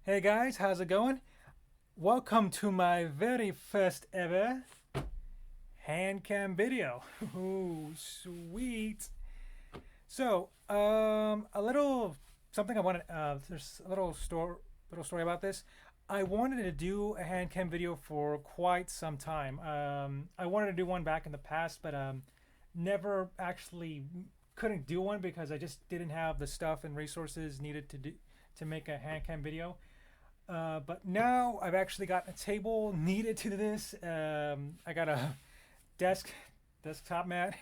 Hey guys, how's it going? Welcome to my very first ever hand cam video. Ooh, sweet. So, a little something I wanted. There's a little story about this. I wanted to do a hand cam video for quite some time. I wanted to do one back in the past, but never actually couldn't do one because I just didn't have the stuff and resources needed to make a hand cam video. But now I've actually got a table needed to do this. I got a desktop mat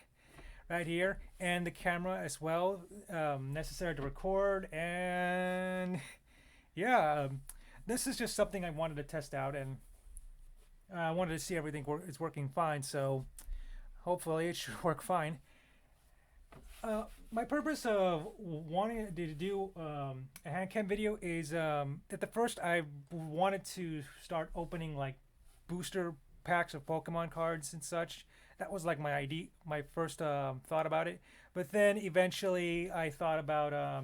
right here and the camera as well, necessary to record. And yeah, this is just something I wanted to test out, and I wanted to see everything is working fine. So hopefully it should work fine. My purpose of wanting to do a hand cam video is at the first I wanted to start opening like booster packs of Pokemon cards and such. That was like my idea, my first thought about it. But then eventually I thought about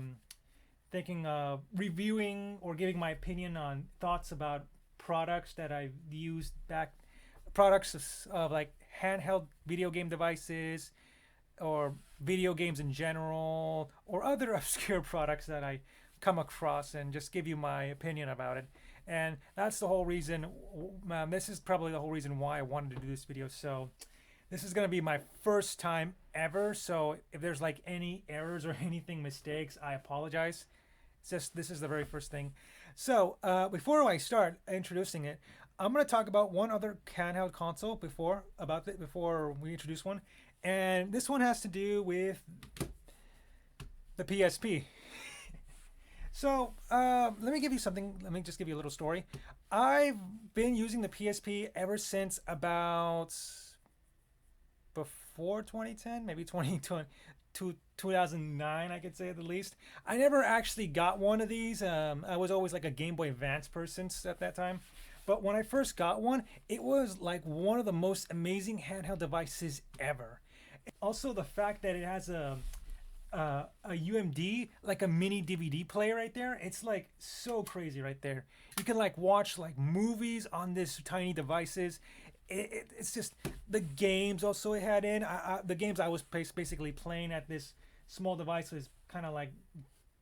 thinking reviewing or giving my opinion on thoughts about products that I've used back, products of like handheld video game devices or video games in general or other obscure products that I come across, and just give you my opinion about it. And that's the whole reason. This is probably the whole reason why I wanted to do this video. So this is going to be my first time ever. So if there's like any errors or anything mistakes, I apologize. It's just this is the very first thing. So before I start introducing it, I'm going to talk about one other handheld console before we introduce one, and this one has to do with the PSP. So let me give you something. Let me just give you a little story. I've been using the PSP ever since about before 2010, maybe 2009, I could say at the least. I never actually got one of these. I was always like a Game Boy Advance person at that time. But when I first got one, it was like one of the most amazing handheld devices ever. Also, the fact that it has a UMD, like a mini DVD player right there, it's like so crazy right there. You can like watch like movies on this tiny devices. It's just the games also it had in. The games I was basically playing at this small device was kind of like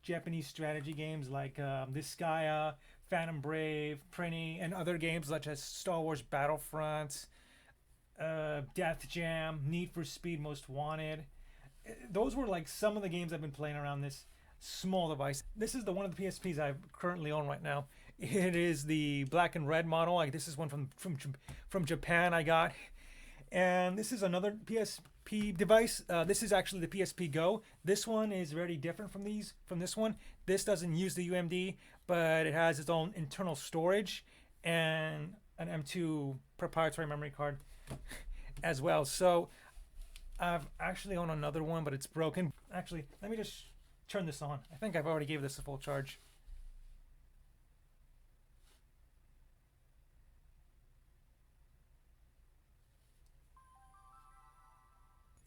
Japanese strategy games like Disgaea, Phantom Brave, Prinny, and other games such as Star Wars Battlefront, Death Jam, Need for Speed Most Wanted. Those were like some of the games I've been playing around this small device. This is the one of the PSPs I currently own right now. It is the black and red model. This is one from Japan I got, and this is another PSP device. This is actually the PSP Go. This one is very different from this one. This doesn't use the UMD, but it has its own internal storage and an M2 proprietary memory card as well. So I've actually owned another one, but it's broken. Actually, let me just turn this on. I think I've already gave this a full charge.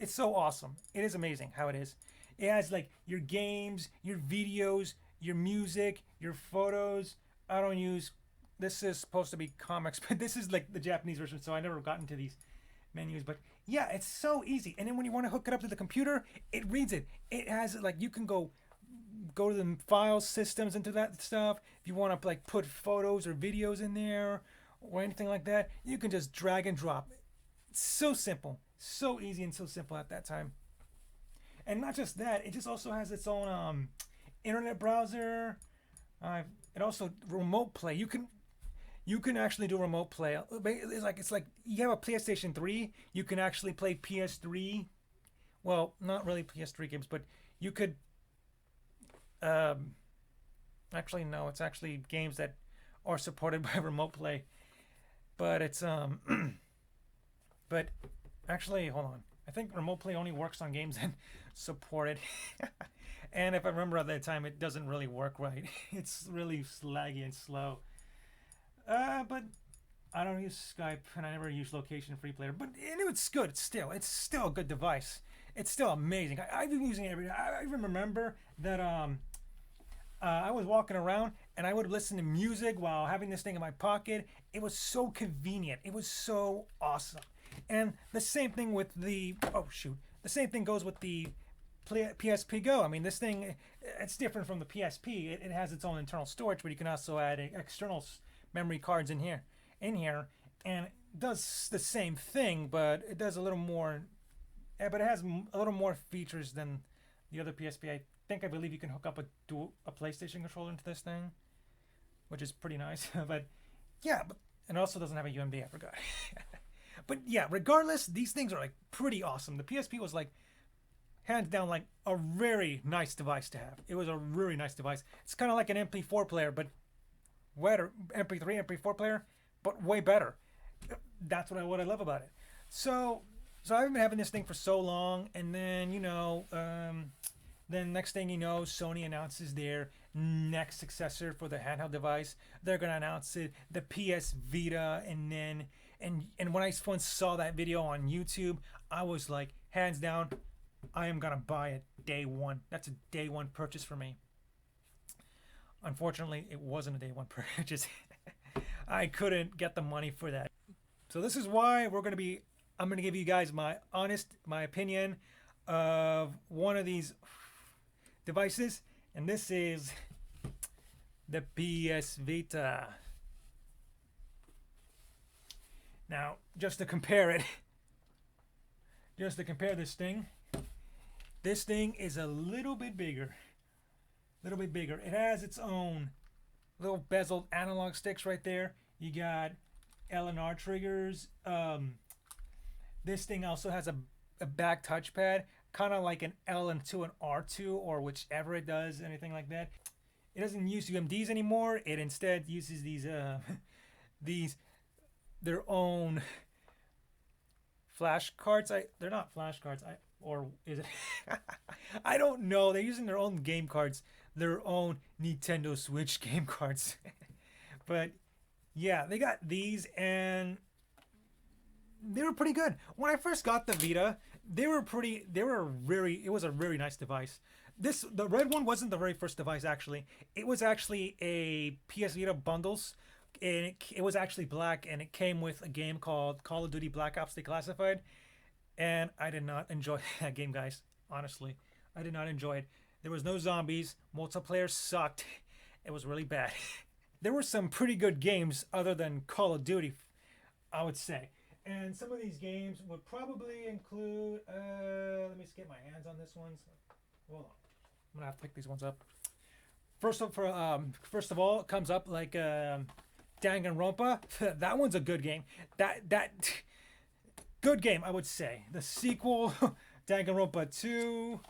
It's so awesome. It is amazing how it is. It has like your games, your videos, your music, your photos. I don't use. This is supposed to be comics, but this is like the Japanese version, so I never got into these menus. But yeah, it's so easy. And then when you want to hook it up to the computer, it reads it. It has like you can go to the file systems into that stuff. If you want to like put photos or videos in there or anything like that, you can just drag and drop. It's so simple, so easy, and so simple at that time. And not just that, it just also has its own internet browser. Uh, it also remote play. You can actually do remote play. It's like you have a PlayStation 3. You can actually play PS3. Well, not really PS3 games, but you could. Um, Actually, no. It's actually games that are supported by remote play. But it's But actually, hold on. I think remote play only works on games that support it. And if I remember at that time, it doesn't really work right. It's really laggy and slow. But I don't use Skype, and I never use Location Free Player. But it's good. It's still a good device. It's still amazing. I've been using it every day. I even remember that I was walking around and I would listen to music while having this thing in my pocket. It was so convenient. It was so awesome. And the same thing with the, oh shoot, the same thing goes with the PSP Go. I mean, this thing, it's different from the PSP. It has its own internal storage, but you can also add external memory cards in here, and it does the same thing, but it does a little more, but it has a little more features than the other PSP. I believe you can hook up a PlayStation controller into this thing, which is pretty nice. But yeah, but it also doesn't have a UMD. I forgot. But yeah, regardless, these things are like pretty awesome. The PSP was like hands down like a very nice device to have. It was a really nice device. It's kind of like an MP4 player, but better. MP3, MP4 player, but way better. That's what I love about it. So I've been having this thing for so long, and then then next thing you know, Sony announces their next successor for the handheld device. They're gonna announce it, the PS Vita, and then when I once saw that video on YouTube, I was like, hands down, I am gonna buy it day one. That's a day one purchase for me. Unfortunately, it wasn't a day one purchase. I couldn't get the money for that. So this is why I'm gonna give you guys my opinion of one of these devices, and this is the PS Vita. Now, just to compare this thing is a little bit bigger. It has its own little bezeled analog sticks right there. You got L and R triggers. This thing also has a back touchpad, kind of like an L2 and R2, or whichever it does, anything like that. It doesn't use UMDs anymore. It instead uses these their own flash cards. They're not flash cards. Or is it? I don't know. They're using their own game cards, their own Nintendo Switch game cards. But yeah, they got these, and they were pretty good. When I first got the Vita, it was a very nice device. The red one wasn't the very first device, actually. It was actually a PS Vita bundles, and it was actually black, and it came with a game called Call of Duty Black Ops Declassified, and I did not enjoy that game, guys. Honestly, I did not enjoy it. There was no zombies. Multiplayer sucked. It was really bad. There were some pretty good games other than Call of Duty, I would say. And some of these games would probably include, let me just get my hands on this one. Hold on. I'm going to have to pick these ones up. First of all, it comes up like Danganronpa. That one's a good game. That good game, I would say. The sequel, Danganronpa 2,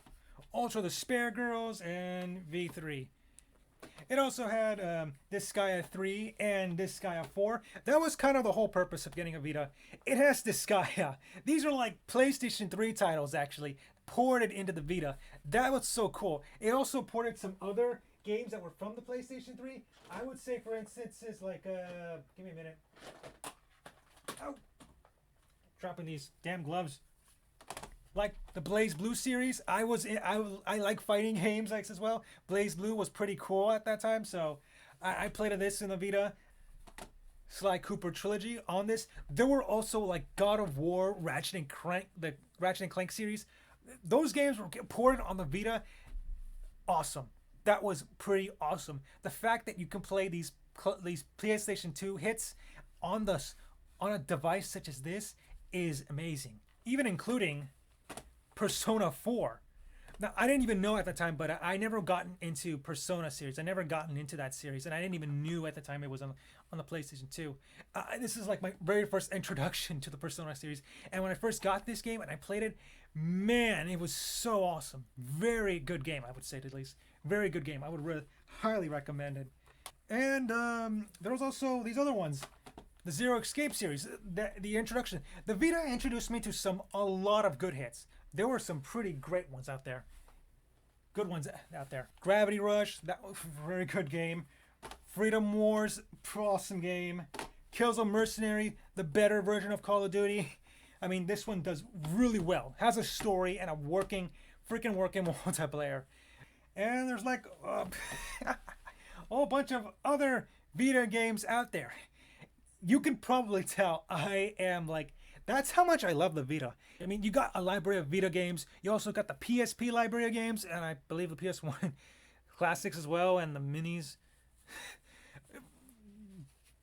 Ultra the Spare Girls, and V3. It also had Disgaea 3 and Disgaea 4. That was kind of the whole purpose of getting a Vita. It has Disgaea. These are like PlayStation 3 titles, actually, ported into the Vita. That was so cool. It also ported some other games that were from the PlayStation 3. I would say, for instance, is like, give me a minute. Ow! Dropping these damn gloves. Like the Blaze Blue series, I like fighting games like as well. Blaze Blue was pretty cool at that time, so I played this in the Vita. Sly Cooper trilogy on this. There were also like God of War, Ratchet and Clank, the Ratchet and Clank series. Those games were ported on the Vita. Awesome. That was pretty awesome. The fact that you can play these PlayStation 2 hits on a device such as this is amazing. Even including Persona 4. Now, I didn't even know at the time, but I never gotten into Persona series. I never gotten into that series, and I didn't even knew at the time it was on the PlayStation 2. This is like my very first introduction to the Persona series, and when I first got this game and I played it, man, it was so awesome. Very good game, I would say, at least. Very good game. I would really highly recommend it. And there was also these other ones. The Zero Escape series, the introduction. The Vita introduced me to a lot of good hits. There were some pretty great ones out there. Good ones out there. Gravity Rush, that was a very good game. Freedom Wars, awesome game. Killzone Mercenary, the better version of Call of Duty. I mean, this one does really well. Has a story and a freaking working multiplayer. and there's like a whole bunch of other Vita games out there. You can probably tell I am like, that's how much I love the Vita. I mean, you got a library of Vita games. You also got the PSP library of games, and I believe the PS1 classics as well, and the minis.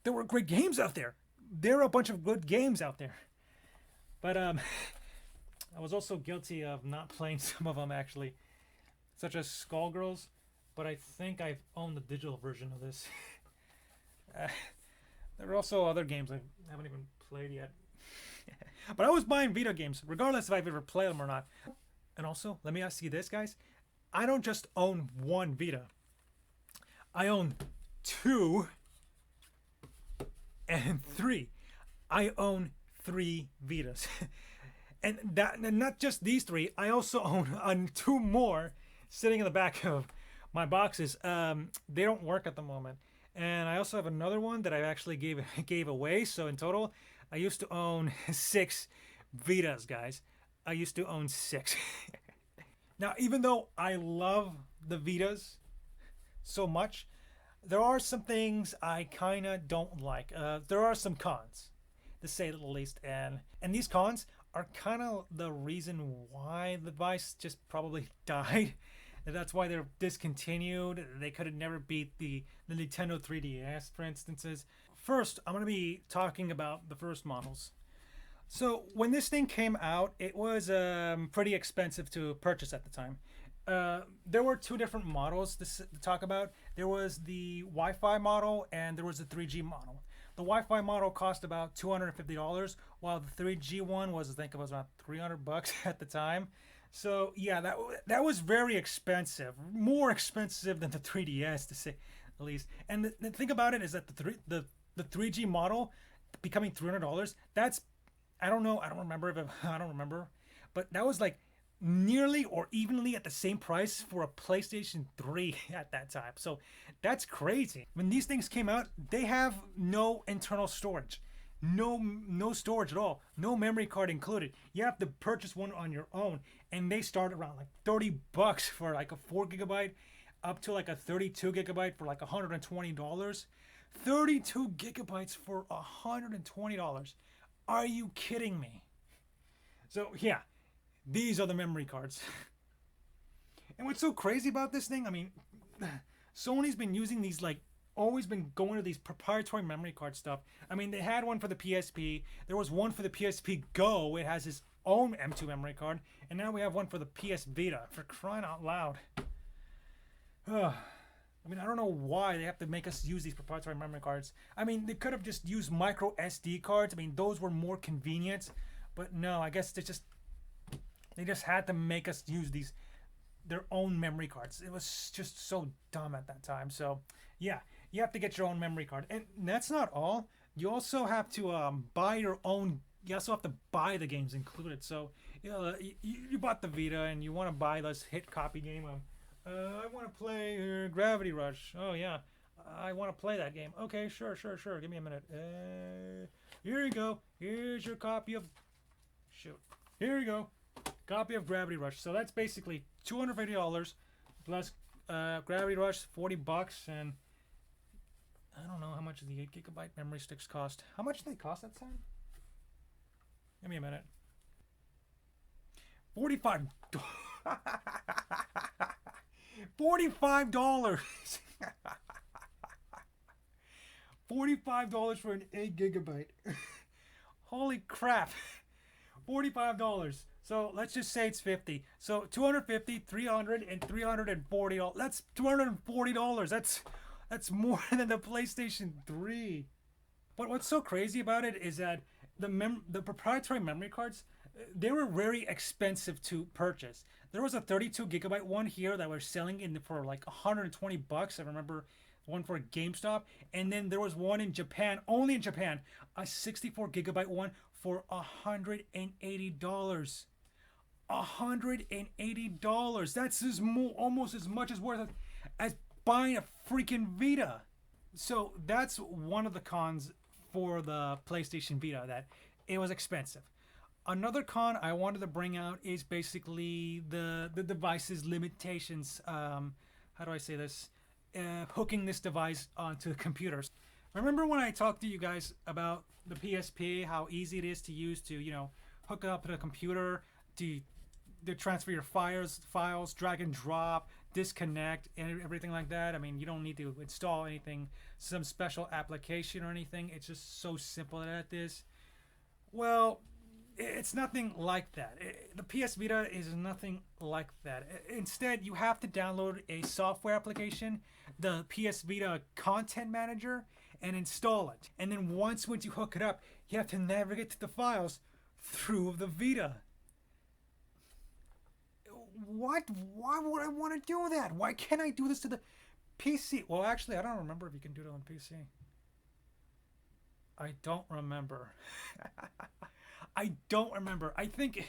There were great games out there. There are a bunch of good games out there. But I was also guilty of not playing some of them actually, such as Skullgirls. But I think I've owned the digital version of this. There are also other games I haven't even played yet. But I was buying Vita games, regardless if I've ever played them or not. And also, let me ask you this, guys. I don't just own one Vita. I own 2 and 3. I own 3 Vitas. And not just these 3. I also own 2 more sitting in the back of my boxes. They don't work at the moment. And I also have another one that I actually gave away. So in total, I used to own 6 Vitas, guys. I used to own 6. Now, even though I love the Vitas so much, there are some things I kind of don't like. There are some cons, to say the least. And these cons are kind of the reason why the device just probably died. That's why they're discontinued. They could have never beat the Nintendo 3DS, for instances. First, I'm going to be talking about the first models. So when this thing came out, it was pretty expensive to purchase at the time. There were 2 different models to talk about. There was the Wi-Fi model and there was the 3G model. The Wi-Fi model cost about $250, while the 3G one was, I think it was about $300 at the time. So yeah, that was very expensive, more expensive than the 3DS, to say the least. And the thing about it is that the 3G model becoming $300, that's, I don't know, I don't remember, but that was like nearly or evenly at the same price for a PlayStation 3 at that time. So that's crazy. When these things came out, they have no internal storage. No storage at all. No memory card included. You have to purchase one on your own, and they start around like $30 for like a 4GB, up to like a 32GB for like $120. 32 gigabytes for $120. Are you kidding me? So yeah, these are the memory cards. And what's so crazy about this thing, I mean, Sony's been using these, like, always been going to these proprietary memory card stuff. I mean, they had one for the PSP. There was one for the PSP Go. It has its own M2 memory card. And now we have one for the PS Vita. For crying out loud. I mean, I don't know why they have to make us use these proprietary memory cards. I mean, they could have just used micro SD cards. I mean, those were more convenient. But no, I guess they just had to make us use their own memory cards. It was just so dumb at that time. So yeah, you have to get your own memory card. And that's not all. You also have to buy your own. You also have to buy the games included. So you know, you bought the Vita and you want to buy this hit copy game. I want to play Gravity Rush. Oh yeah, I want to play that game. Okay, sure. Give me a minute. Here you go. Here's your copy of. Shoot. Here you go. Copy of Gravity Rush. So that's basically $250 plus Gravity Rush, $40, and I don't know how much the 8GB memory sticks cost. How much do they cost that time? Give me a minute. $45. $45. $45 for an 8GB. Holy crap. $45. So let's just say it's 50. So 250, 300, and $340. That's $240. That's more than the PlayStation 3. But what's so crazy about it is that the proprietary memory cards, they were very expensive to purchase. There was a 32GB one here that was selling for like $120. I remember one for GameStop, and then there was one in Japan, only in Japan, a 64GB one for $180. $180. That's almost as much as worth as buying a freaking Vita. So that's one of the cons for the PlayStation Vita, that it was expensive. Another con I wanted to bring out is basically the device's limitations. how do I say this? Hooking this device onto computers. Remember when I talked to you guys about the PSP, how easy it is to use to, hook it up to the computer, to transfer your files, drag and drop, disconnect, and everything like that. I mean, you don't need to install anything, some special application or anything. It's just so simple at this. Well, it's nothing like that. The PS Vita is nothing like that. Instead, you have to download a software application, the PS Vita Content Manager, and install it. And then once you hook it up, you have to navigate to the files through the Vita. What? Why would I want to do that? Why can't I do this to the PC? Well, actually, I don't remember if you can do it on PC. I don't remember. I don't remember. I think.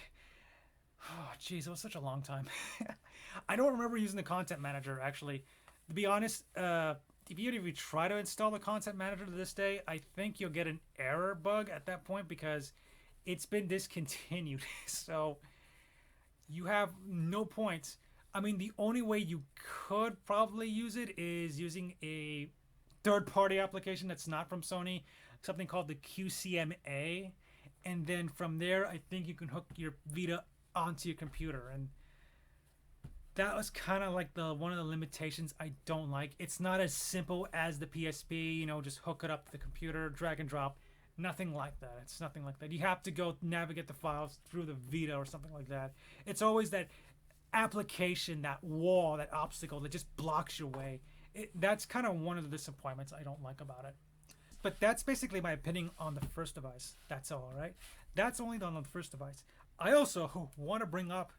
Oh, jeez, it was such a long time. I don't remember using the Content Manager, actually. To be honest, if you try to install the Content Manager to this day, I think you'll get an error bug at that point because it's been discontinued. So you have no points. I mean, the only way you could probably use it is using a third-party application that's not from Sony, something called the QCMA. And then from there, I think you can hook your Vita onto your computer. And that was kind of like one of the limitations I don't like. It's not as simple as the PSP, just hook it up to the computer, drag and drop. Nothing like that. It's nothing like that. You have to go navigate the files through the Vita or something like that. It's always that application, that wall, that obstacle that just blocks your way. That's kind of one of the disappointments I don't like about it. But that's basically my opinion on the first device. That's all right? That's only on the first device. I also want to bring up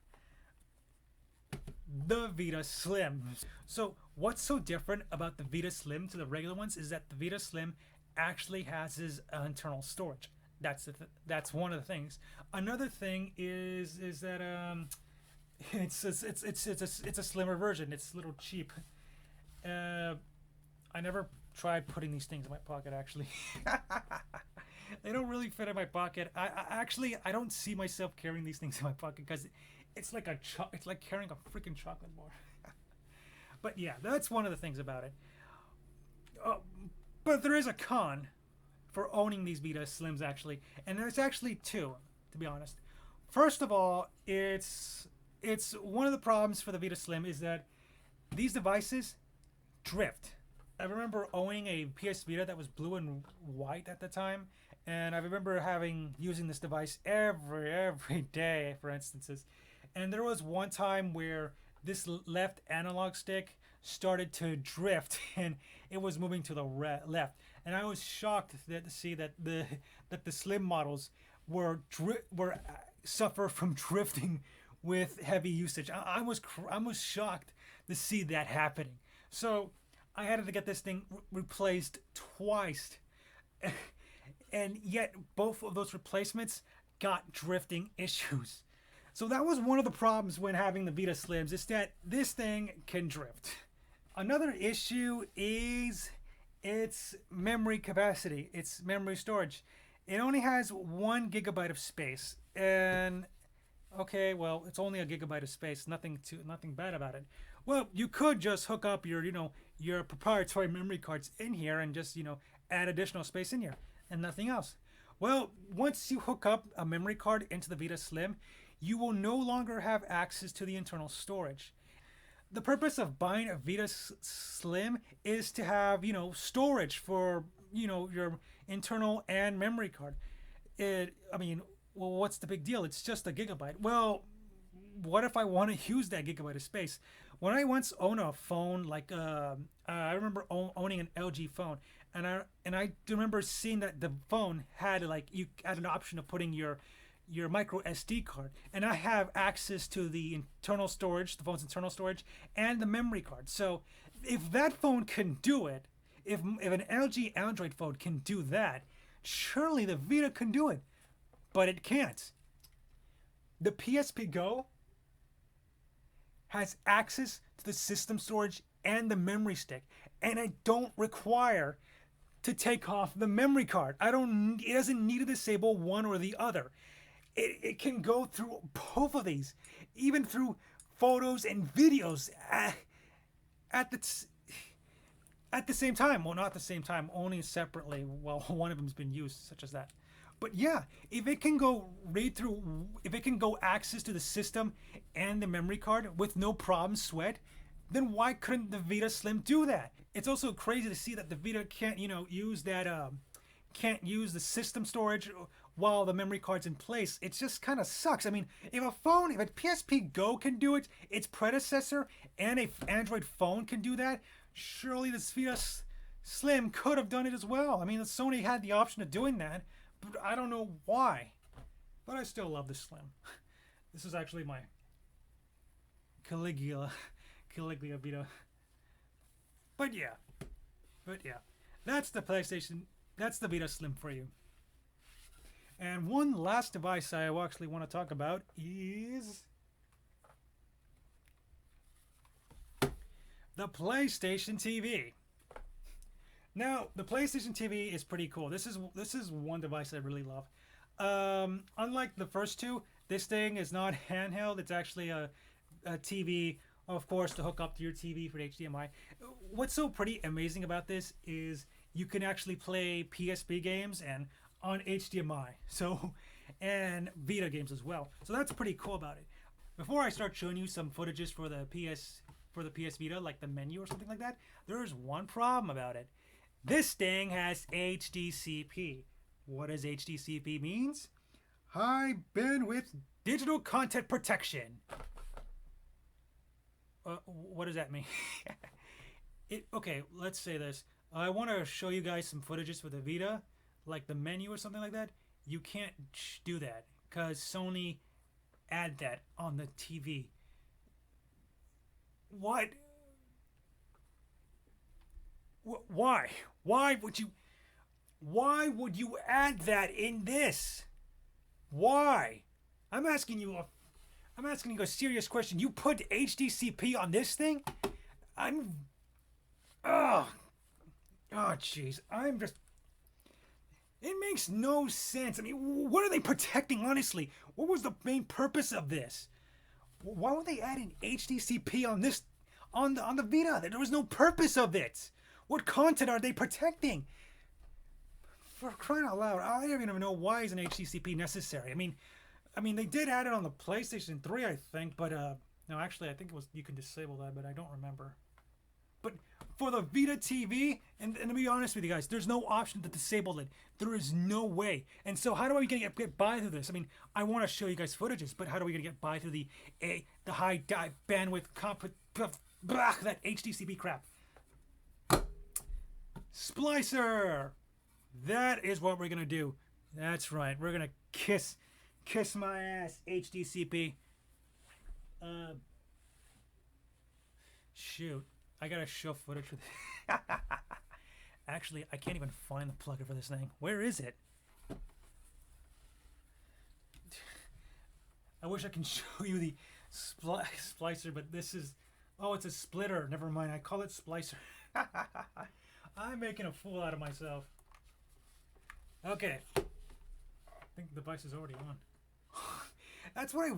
the Vita Slim. So what's so different about the Vita Slim to the regular ones is that the Vita Slim actually has his internal storage. That's one of the things. Another thing is that it's a slimmer version. It's a little cheap. I never tried putting these things in my pocket, actually. They don't really fit in my pocket. I don't see myself carrying these things in my pocket because it's like it's like carrying a freaking chocolate bar. But yeah, that's one of the things about it. But there is a con for owning these Vita Slims, actually, and there's actually two, to be honest. First of all, it's one of the problems for the Vita Slim is that these devices drift. I remember owning a PS Vita that was blue and white at the time, and I remember using this device every day, for instances. And there was one time where this left analog stick started to drift, and it was moving to the left. And I was shocked to see that the Slim models were suffer from drifting with heavy usage. I was shocked to see that happening. So I had to get this thing replaced twice. And yet both of those replacements got drifting issues. So that was one of the problems when having the Vita Slims, is that this thing can drift. Another issue is its memory capacity, its memory storage. It only has 1 gigabyte of space. And okay, well, it's only a gigabyte of space, nothing bad about it. Well, you could just hook up your proprietary memory cards in here and just, add additional space in here and nothing else. Well, once you hook up a memory card into the Vita Slim, you will no longer have access to the internal storage. The purpose of buying a Vita Slim is to have, storage for, your internal and memory card. Well, what's the big deal? It's just a gigabyte. Well, what if I want to use that gigabyte of space? When I once owned a phone, I remember owning an LG phone, and I remember seeing that the phone had you had an option of putting your micro SD card, and I have access to the internal storage, the phone's internal storage, and the memory card. So if that phone can do it, if an LG Android phone can do that, surely the Vita can do it. But it can't. The PSP Go has access to the system storage and the memory stick, and I don't require to take off the memory card. It doesn't need to disable one or the other. It can go through both of these, even through photos and videos. at at the same time, well, not at the same time, only separately while one of them's been used, such as that. But yeah, if it can go read through, if it can go access to the system and the memory card with no problem, sweat, then why couldn't the Vita Slim do that? It's also crazy to see that the Vita can't, use that, can't use the system storage while the memory card's in place. It just kind of sucks. I mean, if a PSP Go can do it, its predecessor and a Android phone can do that, surely this Vita Slim could have done it as well. I mean, Sony had the option of doing that, but I don't know why. But I still love the Slim. This is actually my Caligula Vita. But yeah, that's the PlayStation. That's the Vita Slim for you. And one last device I actually want to talk about is the PlayStation TV. Now, the PlayStation TV is pretty cool. This is one device I really love. Unlike the first two, this thing is not handheld. It's actually a TV, of course, to hook up to your TV for HDMI. What's so pretty amazing about this is you can actually play PSP games and on HDMI. So, and Vita games as well. So that's pretty cool about it. Before I start showing you some footages for the PS Vita, like the menu or something like that, there's one problem about it. This thing has HDCP. What does HDCP means? High bandwidth digital content protection. What does that mean? Okay, let's say this. I want to show you guys some footages for the Vita, like the menu or something like that. You can't do that because Sony add that on the TV. What? Why? Why would you add that in this? Why? I'm asking you a serious question. You put HDCP on this thing? Oh, jeez. It makes no sense. I mean, what are they protecting, honestly? What was the main purpose of this? Why would they add an HDCP on this, on the Vita? There was no purpose of it. What content are they protecting? For crying out loud, I don't even know why is an HDCP necessary. I mean, they did add it on the PlayStation 3, I think, but no, actually, I think it was you can disable that, but I don't remember. But for the Vita TV, and to be honest with you guys, there's no option to disable it. There is no way. And so how do we get by through this? I mean, I want to show you guys footages, but how do we get by through the high bandwidth that HDCP crap? Splicer! That is what we're going to do. That's right. We're going to kiss my ass, HDCP. Shoot. I got to show footage for this. Actually, I can't even find the plugin for this thing. Where is it? I wish I can show you the splicer, but this is... Oh, it's a splitter. Never mind. I call it splicer. I'm making a fool out of myself. Okay. I think the device is already on. That's what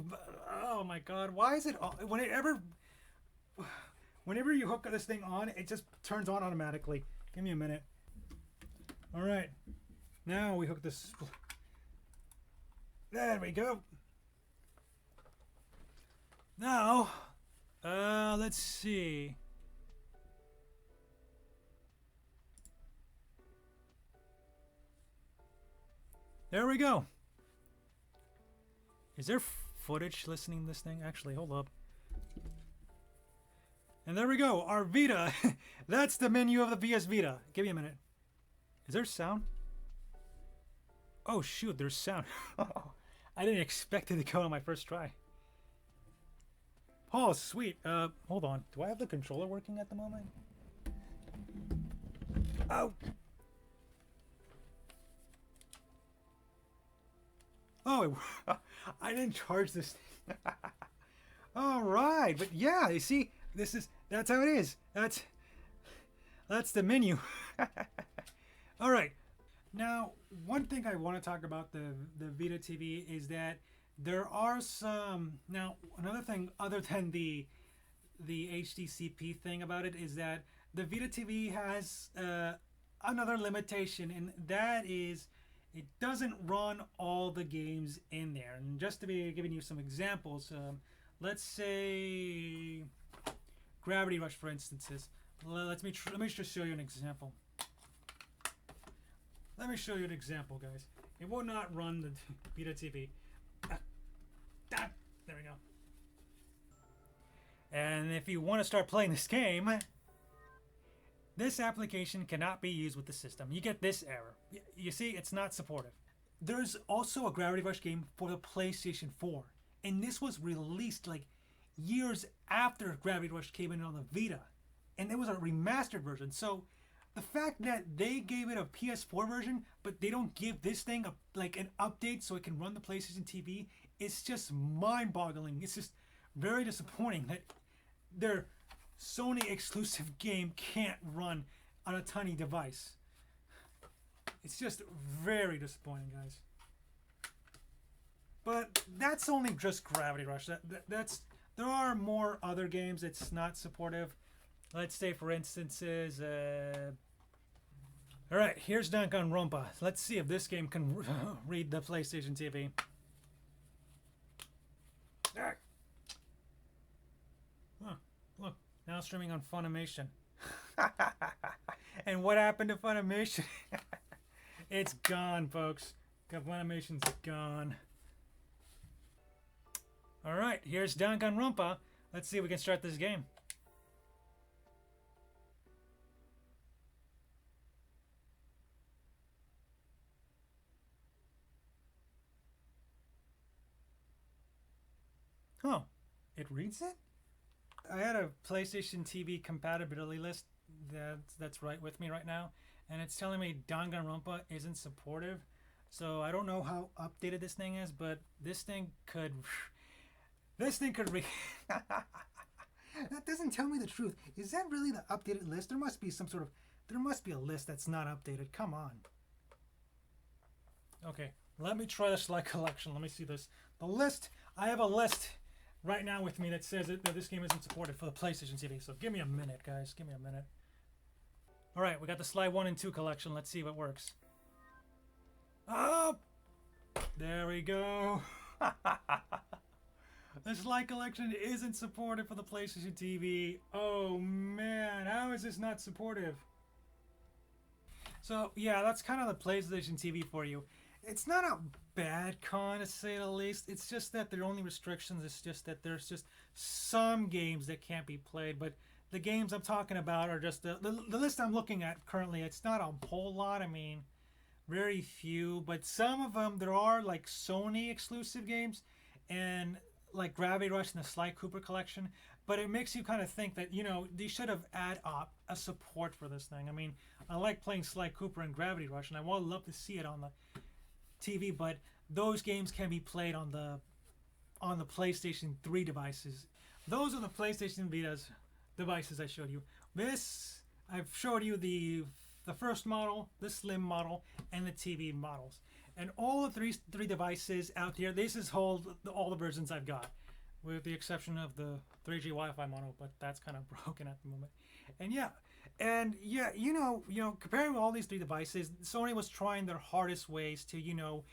oh my god. Why is it... Whenever you hook this thing on, it just turns on automatically. Give me a minute. Alright. Now we hook this... There we go. Now, let's see. There we go. Is there footage listening to this thing? Actually, hold up. And there we go, our Vita. That's the menu of the PS Vita. Give me a minute. Is there sound? Oh shoot, there's sound. I didn't expect it to go on my first try. Oh, sweet. Hold on. Do I have the controller working at the moment? Oh. Oh, I didn't charge this thing. All right, but yeah, you see, that's how it is. That's the menu. All right. Now, one thing I want to talk about the Vita TV is that there are some... Now, another thing other than the the HDCP thing about it is that the Vita TV has another limitation, and that is it doesn't run all the games in there. And just to be giving you some examples, let's say Gravity Rush, for instances. Let me just show you an example. Let me show you an example, guys. It will not run the Vita TV. There we go. And if you want to start playing this game, this application cannot be used with the system. You get this error. You see, it's not supportive. There's also a Gravity Rush game for the PlayStation 4. And this was released like years after Gravity Rush came in on the Vita. And it was a remastered version. So the fact that they gave it a PS4 version, but they don't give this thing like an update so it can run the PlayStation TV, it's just mind-boggling. It's just very disappointing that their Sony exclusive game can't run on a tiny device. It's just very disappointing, guys. But that's only just Gravity Rush. There are more other games that's not supportive. Let's say, for instances, all right, here's Danganronpa. Let's see if this game can read the PlayStation TV. Huh, look, now streaming on Funimation. And what happened to Funimation? It's gone, folks. Funimation's gone. All right, here's Danganronpa. Let's see if we can start this game. Oh, it reads it? I had a PlayStation TV compatibility list that's right with me right now, and it's telling me Danganronpa isn't supportive. So I don't know how updated this thing is, but this thing could read. That doesn't tell me the truth. Is that really the updated list? There must be a list that's not updated. Come on. Okay, let me try the Sly collection. Let me see this. The list. I have a list right now with me that says that this game isn't supported for the PlayStation TV. So give me a minute, guys. Give me a minute. All right, we got the Sly 1 and 2 collection. Let's see if it works. Oh, there we go. The Sly collection isn't supported for the PlayStation TV. Oh man, how is this not supportive? So yeah, that's kind of the PlayStation TV for you. It's not a bad con, to say the least. It's just that their only restrictions is just that there's just some games that can't be played. But the games I'm talking about are just the list I'm looking at currently. It's not a whole lot. I mean, very few. But some of them, there are like Sony exclusive games and like Gravity Rush and the Sly Cooper collection. But it makes you kind of think that, you know, they should have added up a support for this thing. I mean, I like playing Sly Cooper and Gravity Rush, and I would love to see it on the TV, but those games can be played on the PlayStation 3 devices. Those are the PlayStation Vita's devices I showed you. This, I've showed you the first model, the slim model, and the TV models. And all the three devices out here, this is all the versions I've got, with the exception of the 3G Wi-Fi model, but that's kind of broken at the moment. And yeah, you know, comparing all these three devices, Sony was trying their hardest ways to, you know,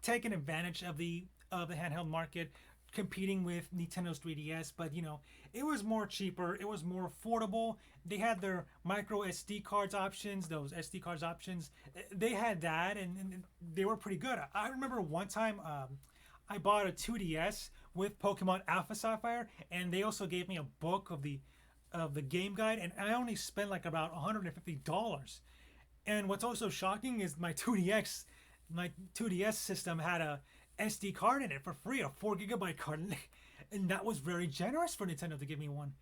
take an advantage of the handheld market, competing with Nintendo's 3DS. But you know, it was more cheaper, it was more affordable. They had their micro SD cards options, those SD cards options. They had that, and they were pretty good. I remember one time I bought a 2DS with Pokemon Alpha Sapphire, and they also gave me a book of the game guide, and I only spent like about $150. And what's also shocking is my 2DS system had a SD card in it for free, a 4GB card, and that was very generous for Nintendo to give me one.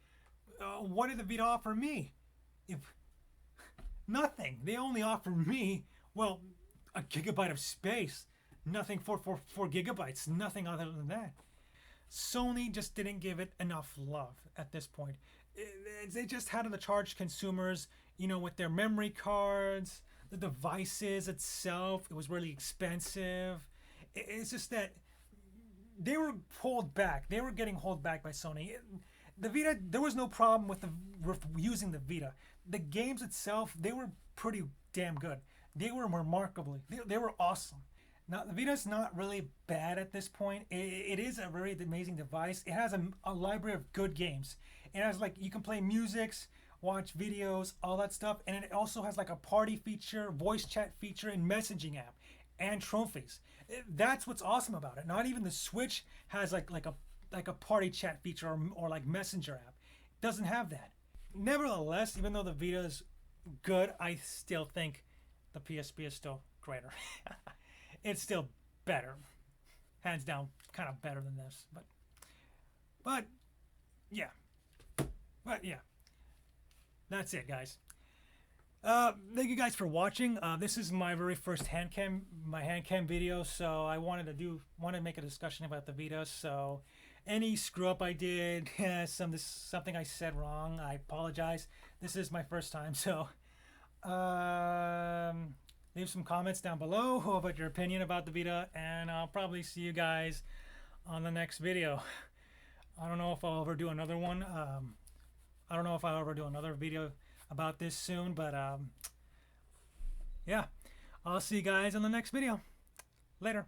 What did the Vita offer me? Nothing. They only offered me, well, a gigabyte of space. Nothing for 4 GB. Nothing other than that. Sony just didn't give it enough love at this point. They just had to charge consumers, you know, with their memory cards, the devices itself. It was really expensive. It's just that they were pulled back. They were getting held back by Sony. the Vita, there was no problem with using the Vita. The games itself, they were pretty damn good. They were remarkably, they were awesome. Now the Vita's not really bad at this point. It is a very amazing device. It has a library of good games. It has like you can play musics, watch videos, all that stuff, and it also has like a party feature, voice chat feature, and messaging app, and trophies. That's what's awesome about it. Not even the Switch has like a party chat feature or like messenger app. It doesn't have that. Nevertheless, even though the Vita is good, I still think the PSP is still greater. It's still better, hands down, kind of better than this. But yeah, that's it, guys. Thank you guys for watching. This is my very first hand cam video, so I wanted to make a discussion about the Vita. So any screw up I did, something I said wrong, I apologize. This is my first time, so leave some comments down below about your opinion about the Vita, and I'll probably see you guys on the next video. I don't know if I'll ever do another one. I don't know if I'll ever do another video about this soon, but yeah, I'll see you guys on the next video. Later.